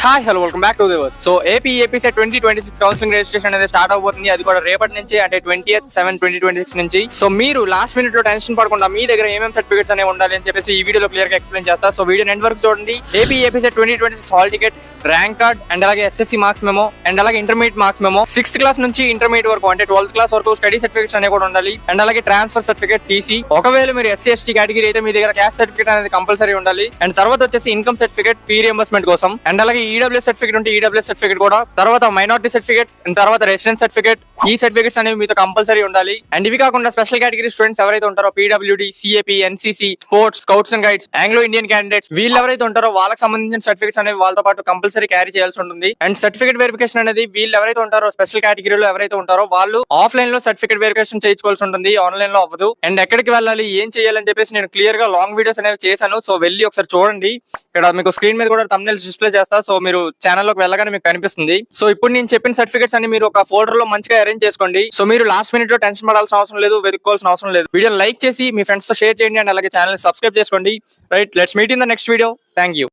Hi hello welcome back to దివర్స్. So AP CET 2026 counselling registration అనేది start అవబోతుంది. అది కూడా రేపటి నుంచి, అంటే 20th-7-2026 నుంచి. సో మీరు లాస్ట్ మినిట్ లో టెన్షన్ పడకుండా మీ దగ్గర ఏమేమి సర్టిఫికేట్స్ అనేవి ఉండాలి అని చెప్పేసి ఈ వీడియోలో క్లియర్ గా ఎక్స్ప్లెయిన్ చేస్తా. సో వీడియో ఎండ్ వరకు చూడండి. APSET 2026 hall ticket, rank card and అలాగే ఎస్ఎస్సి మార్క్స్ మెమో అండ్ అలాగే intermediate marks memo, 6th class నుంచి ఇంటర్మీడియట్ వరకు అంటే 12th క్లాస్ వరకు స్టడీ సర్టిఫికేట్స్ అనేవి కూడా ఉండాలి. అండ్ అలాగే ట్రాన్స్ఫర్ సర్టిఫికేట్, టీసీ. ఒకవేళ మీరు SC/ST కేటగిరీ అయితే మీ దగ్గర క్యాస్ట్ సర్టిఫికేట్ అనేది కంపల్సరీ ఉండాలి. అండ్ తర్వాత వచ్చేసి ఇన్కమ్ సర్టిఫికేట్, ఫీ రియంబర్స్మెంట్ కోసం. అండ్ అలాగే ఈడబ్ల్యూఎస్ సర్టిఫికేట్ ఉంటే ఈడబ్ల్యూఎస్ సర్టిఫికేట్ కూడా, తర్వాత మైనారిటీ సర్టిఫికేట్ అండ్ తర్వాత రెసిడెన్స్ సర్టిఫికేట్. ఈ సర్టిఫికేట్స్ అనేవి మీతో కంపల్సరీ ఉండాలి. అండ్ ఇవి కాకుండా స్పెషల్ కేటగిరీ స్టూడెంట్స్ ఎవరైతే ఉంటారో PWD, CAP, NCC, sports, scouts and guides, Anglo Indian candidates, వీళ్ళు ఎవరైతే ఉంటారో వాళ్ళకి సంబంధించిన సర్టిఫికేట్స్ అనేవి వాళ్ళతో పాటు కంపల్సరీ క్యారీ చేయాల్సి ఉంటుంది. అండ్ సర్టిఫికేట్ వెరిఫికేషన్ అనేది వీళ్ళు ఎవరైతే ఉంటారో స్పెషల్ కేటగిరీలో ఎవరైతే ఉంటారో వాళ్ళు ఆఫ్లైన్ లో సర్టిఫికేట్ వెరిఫికేషన్ చేయించుకోవాల్సి ఉంటుంది, ఆన్లైన్ లో అవ్వదు. అండ్ ఎక్కడికి వెళ్ళాలి, ఏం చేయాలని చెప్పేసి నేను క్లియర్ గా లాంగ్ వీడియోస్ అనేవి చేశాను. సో వెళ్ళి ఒకసారి చూడండి. ఇక్కడ మీకు స్క్రీన్ మీద కూడా థంబ్నెయిల్స్ డిస్ప్లే చేస్తా. సో మీరు ఛానల్లోకి వెళ్ళగానే మీకు కనిపిస్తుంది. సో ఇప్పుడు నేను చెప్పిన సర్టిఫికేట్స్ అన్ని మీరు ఒక ఫోల్డర్ లో మంచిగా అరేంజ్ చేసుకోండి. సో మీరు లాస్ట్ మినిట్ లో టెన్షన్ పడాల్సిన అవసరం లేదు, వెతుక్కోవాల్సిన అవసరం లేదు. వీడియో లైక్ చేసి మీ ఫ్రెండ్స్ తో షేర్ చేయండి అండ్ అలాగే ఛానల్ సబ్స్క్రైబ్ చేసుకోండి. Right, let's meet in the next video. Thank you.